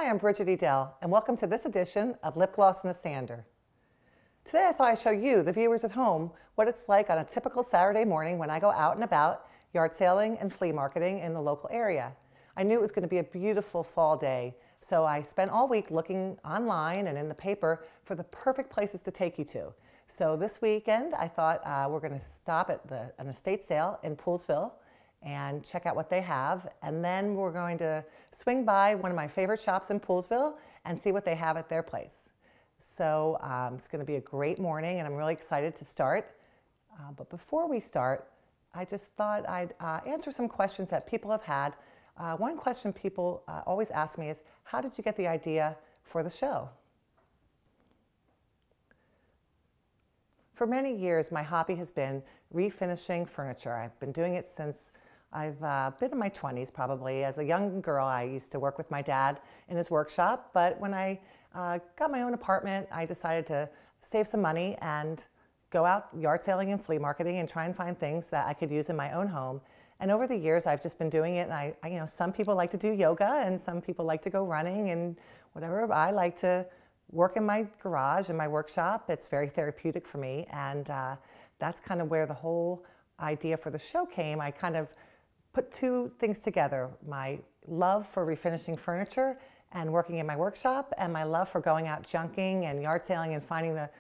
Hi, I'm Bridget Edel, and welcome to this edition of Lip Gloss and a Sander. Today I thought I'd show you, the viewers at home, what it's like on a typical Saturday morning when I go out and about yard sailing and flea marketing in the local area. I knew it was going to be a beautiful fall day, so I spent all week looking online and in the paper for the perfect places to take you to. So this weekend I thought we're going to stop at an estate sale in Poolesville and check out what they have, and then we're going to swing by one of my favorite shops in Poolesville and see what they have at their place. So it's going to be a great morning and I'm really excited to start. But before we start, I just thought I'd answer some questions that people have had. One question people always ask me is, how did you get the idea for the show? For many years, my hobby has been refinishing furniture. I've been doing it since I've been in my 20s probably. As a young girl, I used to work with my dad in his workshop, but when I got my own apartment, I decided to save some money and go out yard sailing and flea marketing and try and find things that I could use in my own home. And over the years, I've just been doing it, and some people like to do yoga and some people like to go running and whatever. I like to work in my garage, in my workshop. It's very therapeutic for me, and that's kind of where the whole idea for the show came. I kind of put two things together: my love for refinishing furniture and working in my workshop, and my love for going out junking and yard sailing and finding a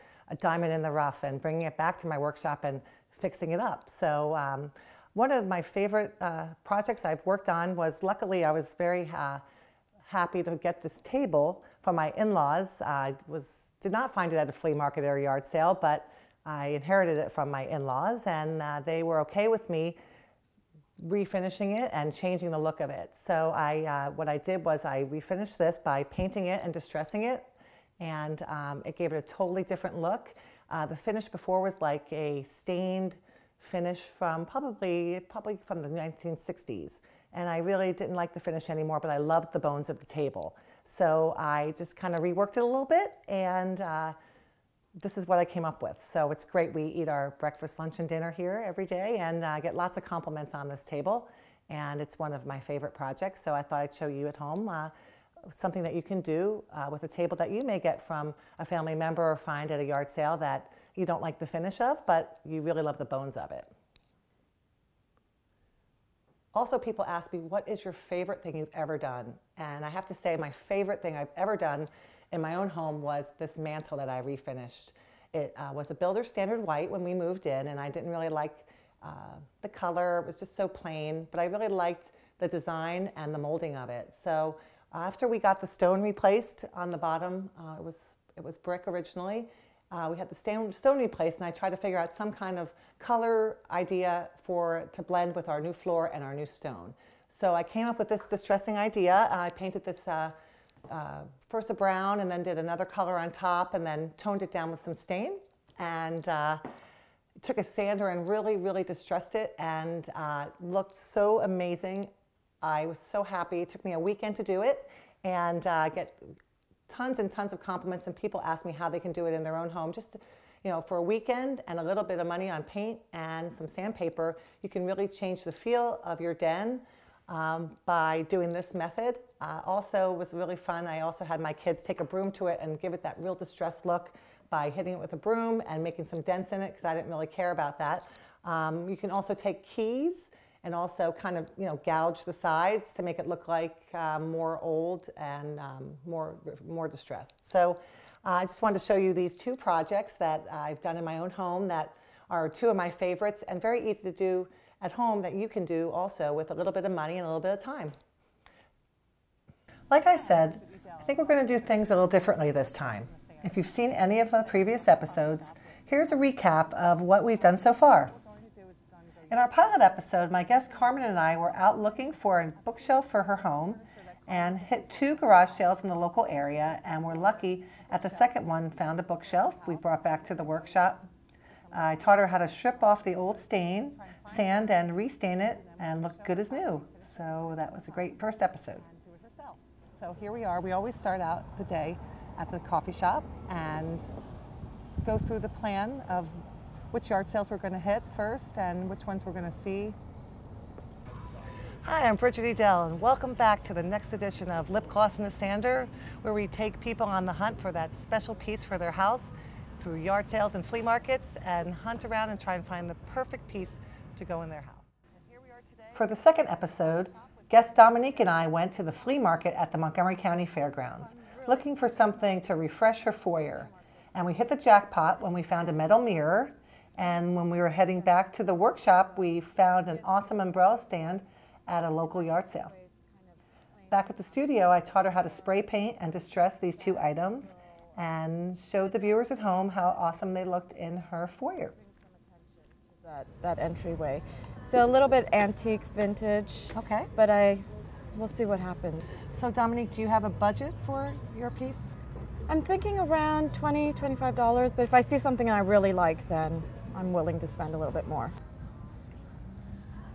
diamond in the rough and bringing it back to my workshop and fixing it up. So one of my favorite projects I've worked on was, luckily I was very happy to get this table from my in-laws. I did not find it at a flea market or a yard sale, but I inherited it from my in-laws, and they were okay with me refinishing it and changing the look of it. So what I did was I refinished this by painting it and distressing it, and it gave it a totally different look. The finish before was like a stained finish from probably from the 1960s, and I really didn't like the finish anymore, but I loved the bones of the table. So I just kind of reworked it a little bit, and this is what I came up with. So it's great. We eat our breakfast, lunch, and dinner here every day, and get lots of compliments on this table, and it's one of my favorite projects. So I thought I'd show you at home something that you can do with a table that you may get from a family member or find at a yard sale that you don't like the finish of, but you really love the bones of it. Also, people ask me, what is your favorite thing you've ever done? And I have to say, my favorite thing I've ever done in my own home was this mantle that I refinished. It was a builder standard white when we moved in, and I didn't really like the color. It was just so plain, but I really liked the design and the molding of it. So after we got the stone replaced on the bottom, it was brick originally. We had the stone replaced, and I tried to figure out some kind of color idea to blend with our new floor and our new stone. So I came up with this distressing idea. I painted this first a brown, and then did another color on top, and then toned it down with some stain, and took a sander and really, really distressed it, and looked so amazing. I was so happy. It took me a weekend to do it, and get tons and tons of compliments, and people ask me how they can do it in their own home. Just, for a weekend and a little bit of money on paint and some sandpaper, you can really change the feel of your den by doing this method. Also, was really fun. I also had my kids take a broom to it and give it that real distressed look by hitting it with a broom and making some dents in it, because I didn't really care about that. You can also take keys and also kind of gouge the sides to make it look like more old and more distressed. So I just wanted to show you these two projects that I've done in my own home that are two of my favorites and very easy to do at home, that you can do also with a little bit of money and a little bit of time. Like I said, I think we're going to do things a little differently this time. If you've seen any of the previous episodes, here's a recap of what we've done so far. In our pilot episode, my guest Carmen and I were out looking for a bookshelf for her home and hit 2 garage sales in the local area, and we're lucky at the second one found a bookshelf we brought back to the workshop. I taught her how to strip off the old stain, sand, and restain it, and look good as new. So that was a great first episode. So here we are. We always start out the day at the coffee shop and go through the plan of which yard sales we're going to hit first and which ones we're going to see. Hi, I'm Bridget Edel, and welcome back to the next edition of Lip Gloss and a Sander, where we take people on the hunt for that special piece for their house through yard sales and flea markets and hunt around and try and find the perfect piece to go in their house. For the second episode, guest Dominique and I went to the flea market at the Montgomery County Fairgrounds, looking for something to refresh her foyer. And we hit the jackpot when we found a metal mirror, and when we were heading back to the workshop, we found an awesome umbrella stand at a local yard sale. Back at the studio, I taught her how to spray paint and distress these two items and showed the viewers at home how awesome they looked in her foyer. That entryway. So a little bit antique, vintage. Okay. But we'll see what happens. So Dominique, do you have a budget for your piece? I'm thinking around $20, $25, but if I see something I really like, then I'm willing to spend a little bit more.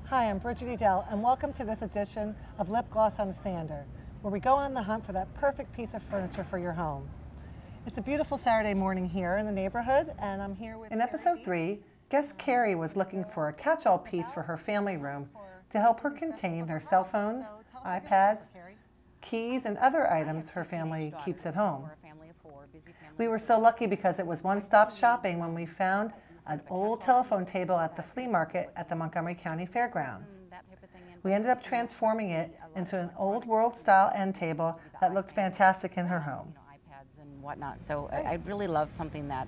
Hi, I'm Bridget Edel, and welcome to this edition of Lip Gloss on a Sander, where we go on the hunt for that perfect piece of furniture for your home. It's a beautiful Saturday morning here in the neighborhood, and I'm here with... In episode 3, guest Carrie was looking for a catch-all piece for her family room to help her contain their cell phones, iPads, keys, and other items her family keeps at home. We were so lucky because it was one-stop shopping when we found an old telephone table at the flea market at the Montgomery County Fairgrounds. We ended up transforming it into an old world-style end table that looked fantastic in her home. iPads and whatnot. So I really love something that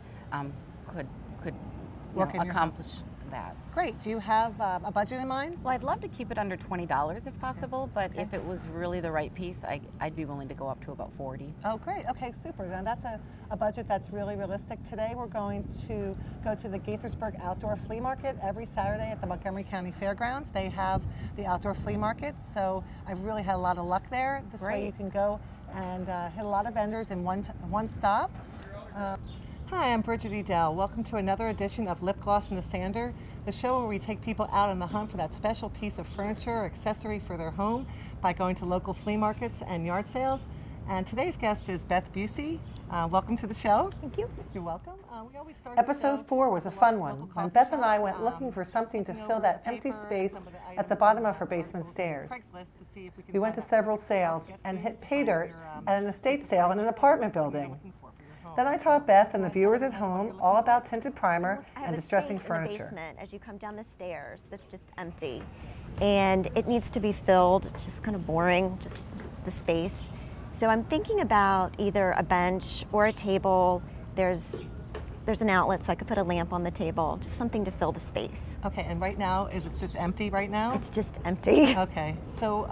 could accomplish that. Great. Do you have a budget in mind? Well, I'd love to keep it under $20 if possible, but if it was really the right piece, I'd be willing to go up to about $40. Oh, great. Okay, super. Then that's a budget that's really realistic. Today we're going to go to the Gaithersburg Outdoor Flea Market every Saturday at the Montgomery County Fairgrounds. They have the outdoor flea market, so I've really had a lot of luck there. This way you can go and hit a lot of vendors in one stop. Hi, I'm Bridget Edel. Welcome to another edition of Lip Gloss and a Sander, the show where we take people out on the hunt for that special piece of furniture or accessory for their home by going to local flea markets and yard sales. And today's guest is Beth Busey. Welcome to the show. Thank you. You're welcome. We always start Episode 4 was a fun one, when Beth and I went looking for something to fill that empty space at the bottom of her basement stairs. We went to several sales and hit pay dirt at an estate sale in an apartment building. Then I taught Beth and the viewers at home all about tinted primer and distressing furniture. In the basement, as you come down the stairs, that's just empty, and it needs to be filled. It's just kind of boring, just the space. So I'm thinking about either a bench or a table. There's an outlet, so I could put a lamp on the table, just something to fill the space. Okay, and right now, is it just empty right now? It's just empty. Okay, so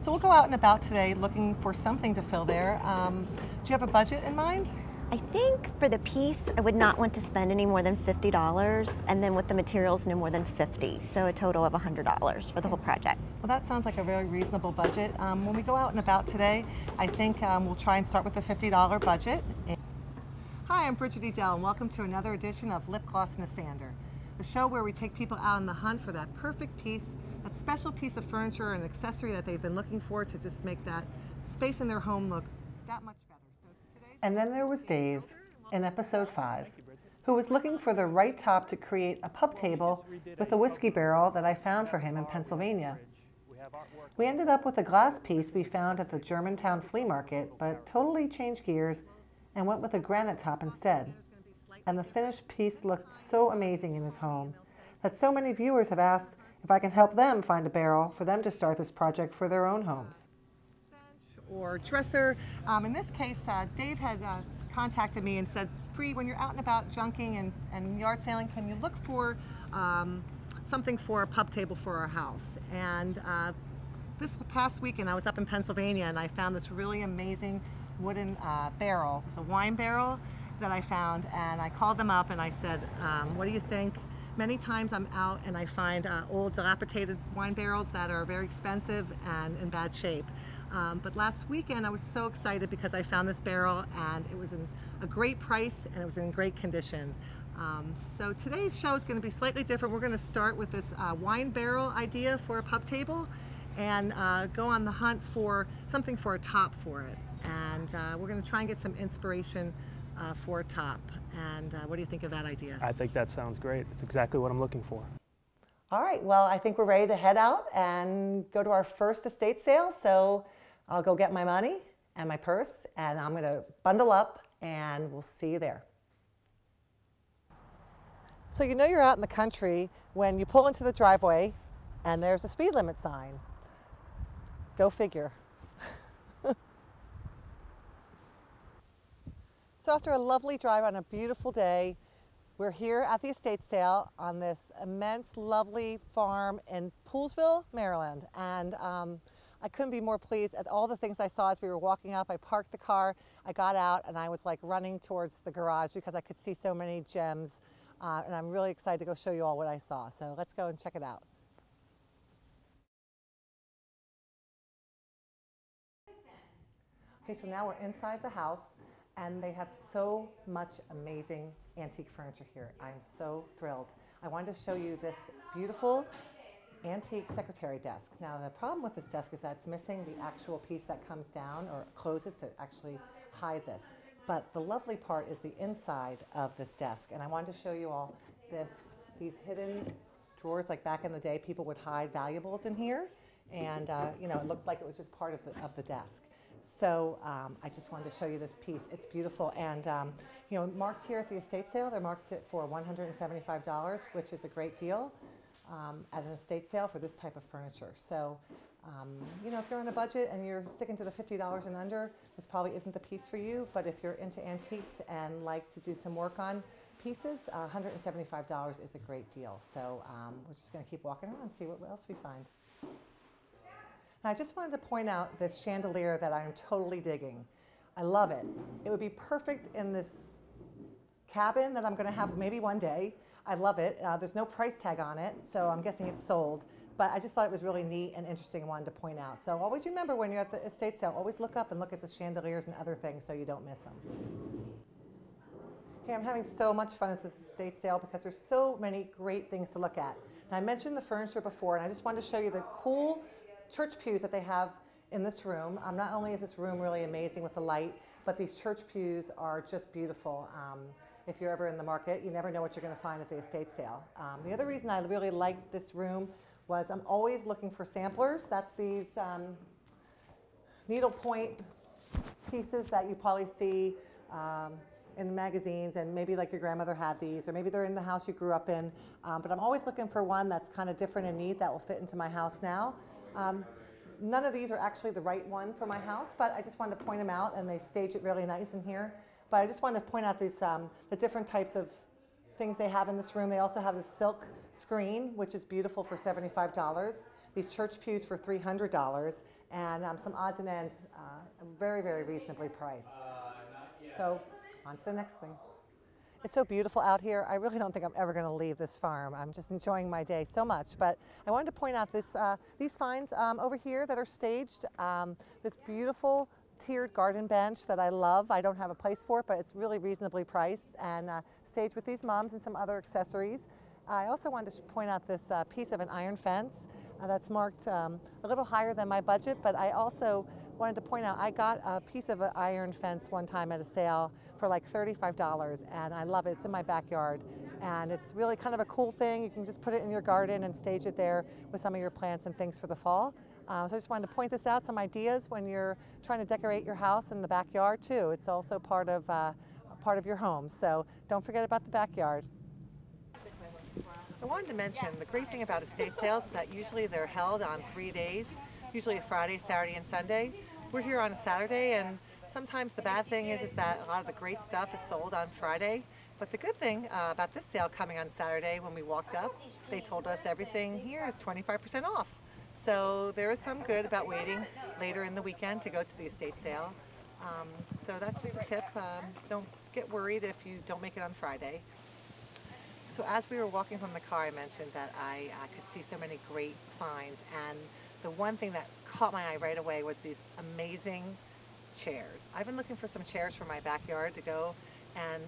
so we'll go out and about today looking for something to fill there. Do you have a budget in mind? I think for the piece, I would not want to spend any more than $50, and then with the materials, no more than $50. So a total of $100 for the whole project. Well, that sounds like a very reasonable budget. When we go out and about today, I think we'll try and start with the $50 budget. Hi, I'm Bridget Edel, and welcome to another edition of Lip Gloss and a Sander, the show where we take people out on the hunt for that perfect piece, that special piece of furniture or an accessory that they've been looking for to just make that space in their home look that much better. And then there was Dave in episode 5, who was looking for the right top to create a pub table with a whiskey barrel that I found for him in Pennsylvania. We ended up with a glass piece we found at the Germantown flea market, but totally changed gears and went with a granite top instead. And the finished piece looked so amazing in his home that so many viewers have asked if I can help them find a barrel for them to start this project for their own homes. Or dresser. In this case, Dave had contacted me and said, Bree, when you're out and about junking and yard sailing, can you look for something for a pub table for our house? And this past weekend I was up in Pennsylvania and I found this really amazing wooden barrel. It's a wine barrel that I found, and I called them up and I said, what do you think? Many times I'm out and I find old dilapidated wine barrels that are very expensive and in bad shape. But last weekend I was so excited because I found this barrel and it was in a great price and it was in great condition. So today's show is going to be slightly different. We're going to start with this wine barrel idea for a pub table and go on the hunt for something for a top for it. And we're going to try and get some inspiration for a top. And what do you think of that idea? I think that sounds great. It's exactly what I'm looking for. All right, well, I think we're ready to head out and go to our first estate sale. So I'll go get my money and my purse, and I'm going to bundle up, and we'll see you there. So you know you're out in the country when you pull into the driveway and there's a speed limit sign. Go figure. So after a lovely drive on a beautiful day, we're here at the estate sale on this immense, lovely farm in Poolesville, Maryland. And I couldn't be more pleased at all the things I saw as we were walking up. I parked the car, I got out, and I was like running towards the garage because I could see so many gems. And I'm really excited to go show you all what I saw. So let's go and check it out. Okay, so now we're inside the house, and they have so much amazing antique furniture here. I'm so thrilled. I wanted to show you this beautiful antique secretary desk. Now the problem with this desk is that it's missing the actual piece that comes down or closes to actually hide this. But the lovely part is the inside of this desk, and I wanted to show you all these hidden drawers. Like back in the day, people would hide valuables in here, and you know, it looked like it was just part of the desk. So I just wanted to show you this piece. It's beautiful, and you know, marked here at the estate sale, they're marked it for $175, which is a great deal at an estate sale for this type of furniture. So you know, if you're on a budget and you're sticking to the $50 and under, this probably isn't the piece for you. But if you're into antiques and like to do some work on pieces, $175 is a great deal. So we're just going to keep walking around and see what else we find. And I just wanted to point out this chandelier that I'm totally digging. I love it. It would be perfect in this cabin that I'm going to have maybe one day. I love it. There's no price tag on it, so I'm guessing it's sold. But I just thought it was really neat and interesting and wanted to point out. So always remember when you're at the estate sale, always look up and look at the chandeliers and other things so you don't miss them. Okay, I'm having so much fun at this estate sale because there's so many great things to look at. And I mentioned the furniture before, and I just wanted to show you the cool church pews that they have in this room. Not only is this room really amazing with the light, but these church pews are just beautiful. If you're ever in the market, you never know what you're going to find at the estate sale. The other reason I really liked this room was I'm always looking for samplers. That's these needlepoint pieces that you probably see in magazines, and maybe like your grandmother had these, or maybe they're in the house you grew up in. But I'm always looking for one that's kind of different and neat that will fit into my house now. None of these are actually the right one for my house, but I just wanted to point them out, and they stage it really nice in here. But I just wanted to point out these, the different types of things they have in this room. They also have this silk screen, which is beautiful for $75. These church pews for $300, and some odds and ends, very, very reasonably priced. So on to the next thing. It's so beautiful out here. I really don't think I'm ever going to leave this farm. I'm just enjoying my day so much. But I wanted to point out these finds over here that are staged. This beautiful tiered garden bench that I love. I don't have a place for it, but it's really reasonably priced, and staged with these mums and some other accessories. I also wanted to point out this piece of an iron fence that's marked a little higher than my budget, but I also wanted to point out I got a piece of an iron fence one time at a sale for like $35, and I love it. It's in my backyard, and it's really kind of a cool thing. You can just put it in your garden and stage it there with some of your plants and things for the fall. So I just wanted to point this out, some ideas when you're trying to decorate your house in the backyard too. It's also part of your home, so don't forget about the backyard. I wanted to mention the great thing about estate sales is that usually they're held on 3 days, usually a Friday, Saturday, and Sunday. We're here on a Saturday, and sometimes the bad thing is that a lot of the great stuff is sold on Friday. But the good thing about this sale coming on Saturday, when we walked up, they told us everything here is 25% off. So there is some good about waiting later in the weekend to go to the estate sale. So that's just a tip. Don't get worried if you don't make it on Friday. So as we were walking from the car, I mentioned that I could see so many great finds, and the one thing that caught my eye right away was these amazing chairs. I've been looking for some chairs for my backyard to go, and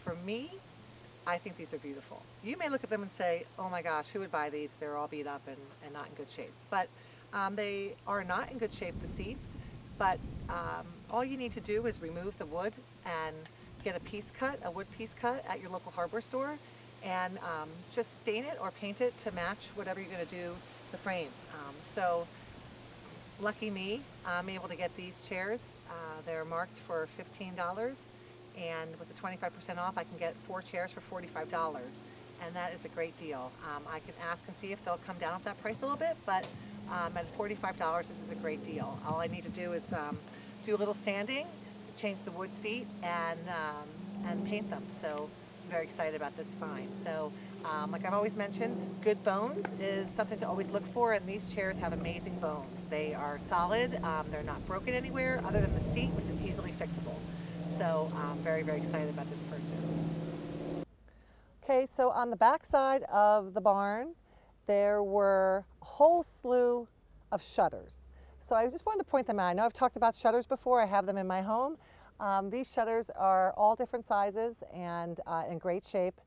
for me, I think these are beautiful. You may look at them and say, oh my gosh, who would buy these? They're all beat up and not in good shape. But they are not in good shape, the seats, but all you need to do is remove the wood and get a piece cut, a wood piece cut at your local hardware store, and just stain it or paint it to match whatever you're going to do the frame. So lucky me, I'm able to get these chairs. They're marked for $15, and with the 25% off, I can get 4 chairs for $45, and that is a great deal. I can ask and see if they'll come down with that price a little bit, but at $45, this is a great deal. All I need to do is do a little sanding, change the wood seat, and paint them. So I'm very excited about this find. So like I've always mentioned, good bones is something to always look for, and these chairs have amazing bones. They are solid, they're not broken anywhere other than the seat, which is easily fixable. So I'm very, very excited about this purchase. Okay, so on the back side of the barn, there were a whole slew of shutters. So I just wanted to point them out. I know I've talked about shutters before. I have them in my home. These shutters are all different sizes and in great shape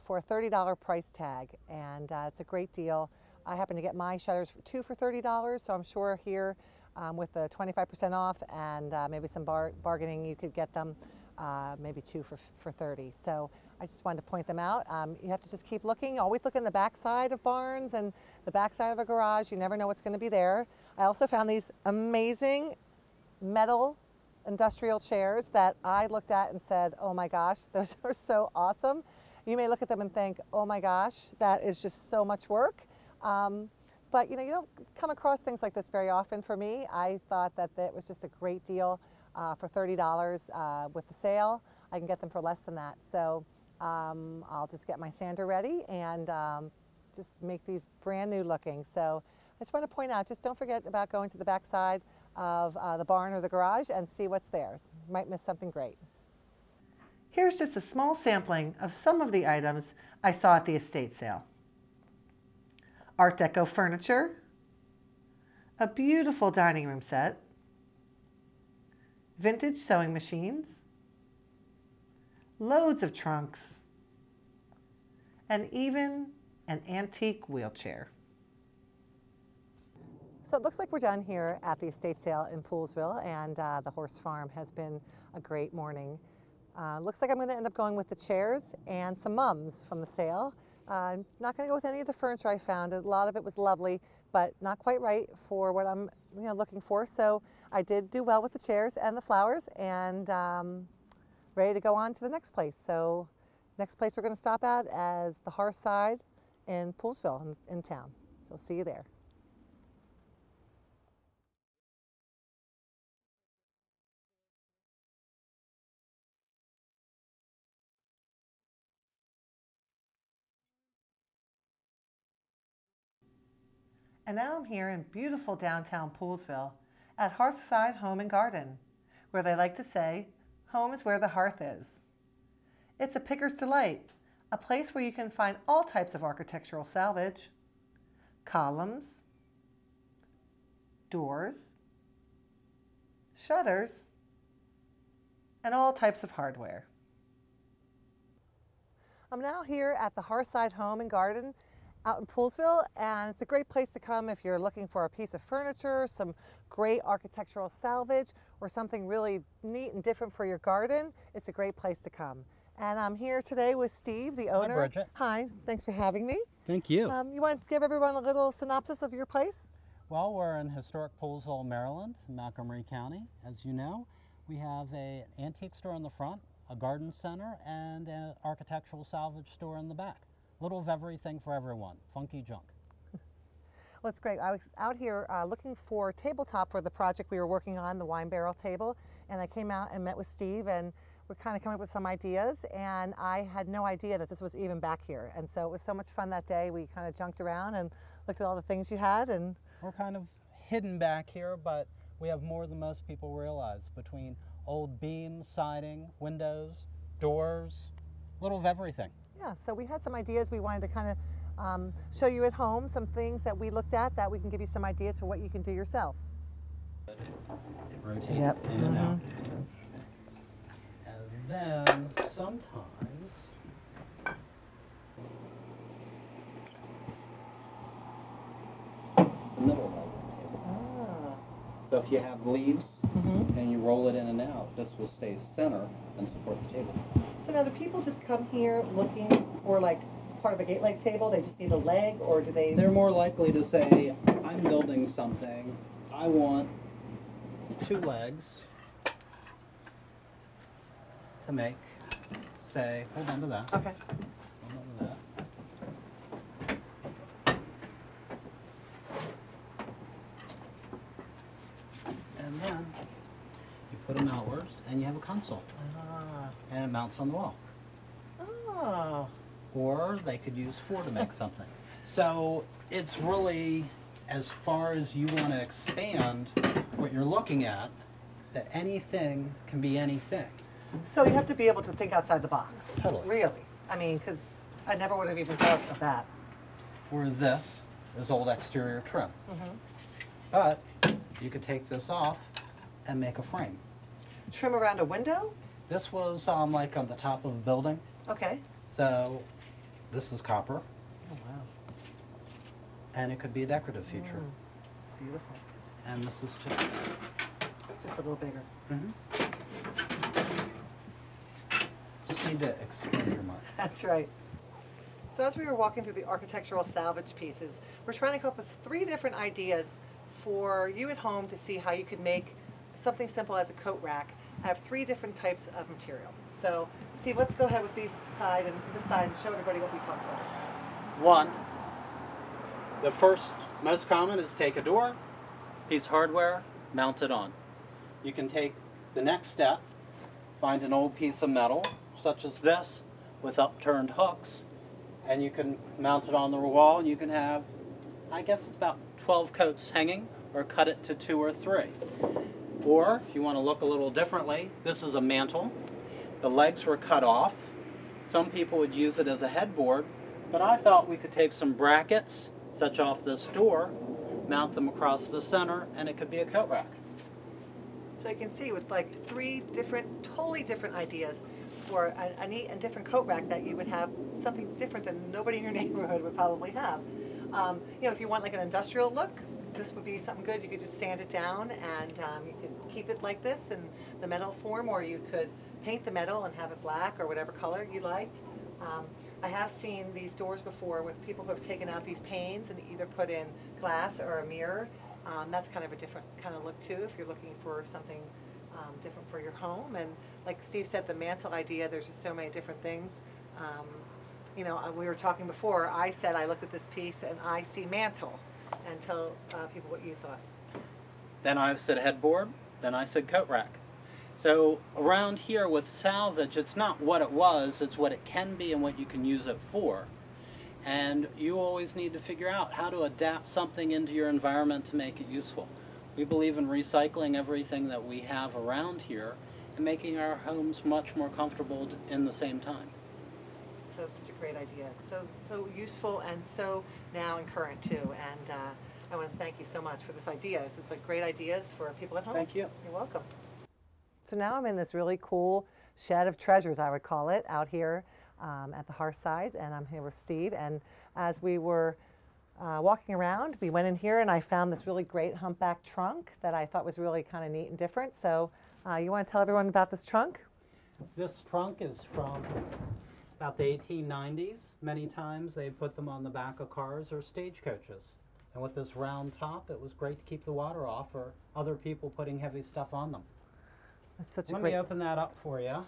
for a $30 price tag, and it's a great deal. I happen to get my shutters for 2 for $30, so I'm sure here with the 25% off and maybe some bargaining, you could get them maybe 2 for $30. So I just wanted to point them out. You have to just keep looking. Always look in the back side of barns and the back side of a garage. You never know what's going to be there. I also found these amazing metal industrial chairs that I looked at and said, oh my gosh, those are so awesome. You may look at them and think, oh my gosh, that is just so much work. But you know, you don't come across things like this very often. For me, I thought that it was just a great deal for $30 with the sale. I can get them for less than that. So I'll just get my sander ready and just make these brand new looking. So I just want to point out, just don't forget about going to the back side of the barn or the garage and see what's there. You might miss something great. Here's just a small sampling of some of the items I saw at the estate sale. Art Deco furniture, a beautiful dining room set, vintage sewing machines, loads of trunks, and even an antique wheelchair. So it looks like we're done here at the estate sale in Poolesville, and the horse farm has been a great morning. Looks like I'm going to end up going with the chairs and some mums from the sale. Not going to go with any of the furniture I found. A lot of it was lovely, but not quite right for what I'm looking for. So I did do well with the chairs and the flowers, and ready to go on to the next place. So next place we're going to stop at is the Hearthside in Poolesville in town. So see you there. And now I'm here in beautiful downtown Poolesville at Hearthside Home and Garden, where they like to say, home is where the hearth is. It's a picker's delight, a place where you can find all types of architectural salvage, columns, doors, shutters, and all types of hardware. I'm now here at the Hearthside Home and Garden out in Poolesville, and it's a great place to come if you're looking for a piece of furniture, some great architectural salvage, or something really neat and different for your garden. It's a great place to come. And I'm here today with Steve, the owner. Hi, Bridget. Hi, thanks for having me. Thank you. You want to give everyone a little synopsis of your place? Well, we're in historic Poolesville, Maryland, Montgomery County. As you know, we have an antique store in the front, a garden center, and an architectural salvage store in the back. Little of everything for everyone. Funky junk. Well, it's great. I was out here looking for a tabletop for the project we were working on, the wine barrel table, and I came out and met with Steve, and we're kind of coming up with some ideas, and I had no idea that this was even back here. And so it was so much fun that day. We kind of junked around and looked at all the things you had. And We're kind of hidden back here, but we have more than most people realize, between old beams, siding, windows, doors, little of everything. Yeah, so we had some ideas we wanted to kind of show you at home, some things that we looked at that we can give you some ideas for what you can do yourself. Rotate Yep. in and out. And then sometimes the middle of the table. So if you have leaves and you roll it in and out. This will stay center and support the table. So now do people just come here looking for like part of a gate leg table? They just need a leg, or do they? They're more likely to say, I'm building something, I want 2 legs to make, say, hold on to that. Okay. Hold on to that. And then you put them outwards and you have a console. And it mounts on the wall. Oh. Or they could use 4 to make something. So it's really, as far as you want to expand what you're looking at, that anything can be anything. So you have to be able to think outside the box. Totally. Really. I mean, because I never would have even thought of that. Where this is old exterior trim. But you could take this off and make a frame. Trim around a window? This was like on the top of a building. Okay. So this is copper, Oh, wow. and it could be a decorative feature. It's beautiful. And this is too. Just a little bigger. Just need to expand your mind. That's right. So as we were walking through the architectural salvage pieces, we're trying to come up with 3 different ideas for you at home to see how you could make something simple as a coat rack. I have 3 different types of material. So Steve, let's go ahead with these side and this side and show everybody what we talked about. 1, the first most common is take a door, piece of hardware, mount it on. You can take the next step, find an old piece of metal, such as this, with upturned hooks, and you can mount it on the wall, and you can have, I guess it's about 12 coats hanging, or cut it to 2 or 3. Or, if you want to look a little differently, this is a mantle. The legs were cut off. Some people would use it as a headboard, but I thought we could take some brackets, such off this door, mount them across the center, and it could be a coat rack. So you can see with like 3 different, totally different ideas for a neat and different coat rack that you would have something different than nobody in your neighborhood would probably have. You know, if you want like an industrial look, this would be something good. You could just sand it down and you could keep it like this in the metal form, or you could paint the metal and have it black or whatever color you liked. I have seen these doors before with people who have taken out these panes and either put in glass or a mirror. That's kind of a different kind of look too if you're looking for something different for your home. And like Steve said, the mantle idea, there's just so many different things. You know, we were talking before, I said I looked at this piece and I see mantle, and tell people what you thought. Then I said headboard, then I said coat rack. So around here with salvage, it's not what it was, it's what it can be and what you can use it for. And you always need to figure out how to adapt something into your environment to make it useful. We believe in recycling everything that we have around here and making our homes much more comfortable in the same time. So it's such a great idea. So useful and so now and current too. And I want to thank you so much for this idea. This is like great ideas for people at home. Thank you. You're welcome. So now I'm in this really cool shed of treasures, I would call it, out here at the Hearthside, and I'm here with Steve. And as we were walking around, we went in here and I found this really great humpback trunk that I thought was really kind of neat and different. So you want to tell everyone about this trunk? This trunk is from about the 1890s. Many times they put them on the back of cars or stagecoaches. And with this round top, it was great to keep the water off or other people putting heavy stuff on them. That's such a Let great... me open that up for you.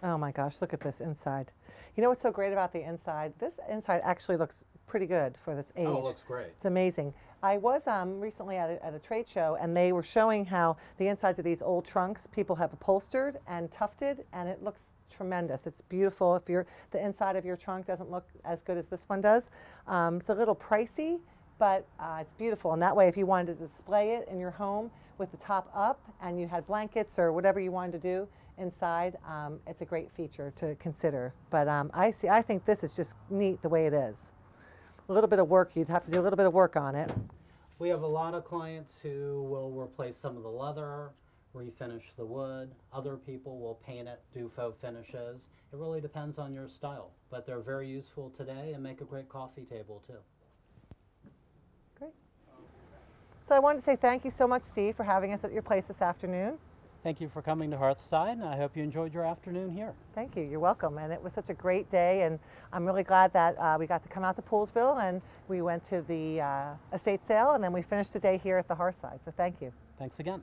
Oh my gosh, look at this inside. You know what's so great about the inside? This inside actually looks pretty good for this age. Oh, it looks great. It's amazing. I was recently at a trade show, and they were showing how the insides of these old trunks people have upholstered and tufted, and it looks tremendous. It's beautiful. If the inside of your trunk doesn't look as good as this one does, it's a little pricey, but it's beautiful. And that way, if you wanted to display it in your home with the top up, and you had blankets or whatever you wanted to do inside, it's a great feature to consider. But I think this is just neat the way it is. A little bit of work, you'd have to do a little bit of work on it. We have a lot of clients who will replace some of the leather, refinish the wood. Other people will paint it, do faux finishes. It really depends on your style, but they're very useful today and make a great coffee table too. Great. So I wanted to say thank you so much, Steve, for having us at your place this afternoon. Thank you for coming to Hearthside, and I hope you enjoyed your afternoon here. Thank you. You're welcome. And it was such a great day, and I'm really glad that we got to come out to Poolesville, and we went to the estate sale, and then we finished the day here at the Hearthside. So thank you. Thanks again.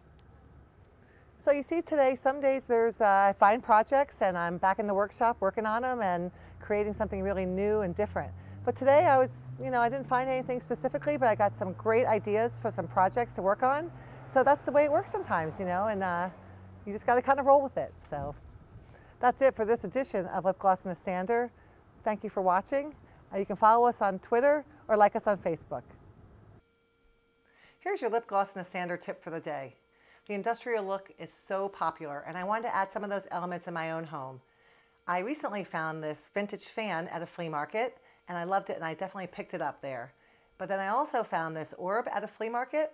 So you see today, some days there's I find projects, and I'm back in the workshop working on them and creating something really new and different. But today I was, I didn't find anything specifically, but I got some great ideas for some projects to work on. So that's the way it works sometimes, and you just got to kind of roll with it. So that's it for this edition of Lip Gloss and a Sander. Thank you for watching. You can follow us on Twitter or like us on Facebook. Here's your Lip Gloss and a Sander tip for the day. The industrial look is so popular, and I wanted to add some of those elements in my own home. I recently found this vintage fan at a flea market, and I loved it, and I definitely picked it up there. But then I also found this orb at a flea market.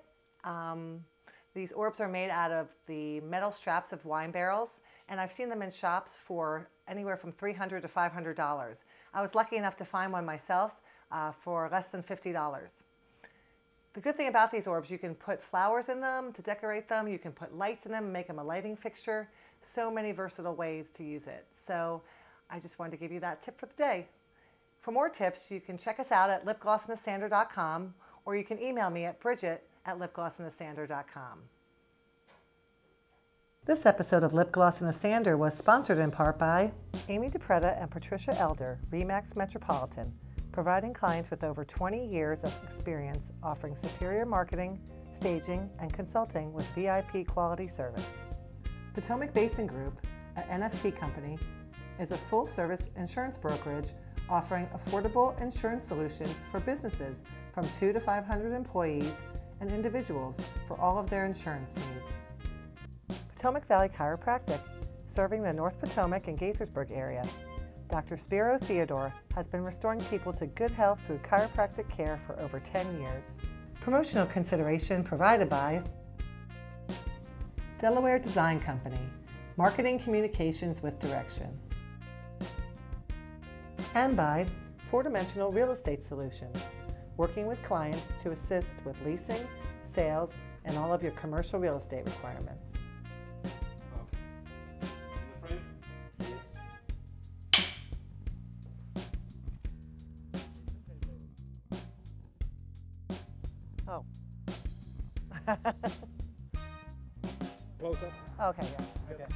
These orbs are made out of the metal straps of wine barrels, and I've seen them in shops for anywhere from $300 to $500. I was lucky enough to find one myself for less than $50. The good thing about these orbs, you can put flowers in them to decorate them, you can put lights in them and make them a lighting fixture. So many versatile ways to use it. So I just wanted to give you that tip for the day. For more tips, you can check us out at lipglossandasander.com, or you can email me at bridget@lipglossandasander.com. This episode of Lip Gloss and a Sander was sponsored in part by Amy DePretta and Patricia Elder, Remax Metropolitan, providing clients with over 20 years of experience offering superior marketing, staging, and consulting with VIP quality service. Potomac Basin Group, an NFP company, is a full-service insurance brokerage offering affordable insurance solutions for businesses from 2 to 500 employees and individuals for all of their insurance needs. Potomac Valley Chiropractic, serving the North Potomac and Gaithersburg area. Dr. Spiro Theodore has been restoring people to good health through chiropractic care for over 10 years. Promotional consideration provided by Delaware Design Company, marketing communications with direction. And by 4Dimensional Real Estate Solutions, working with clients to assist with leasing, sales, and all of your commercial real estate requirements. Oh. Close up? Okay, yeah. Okay.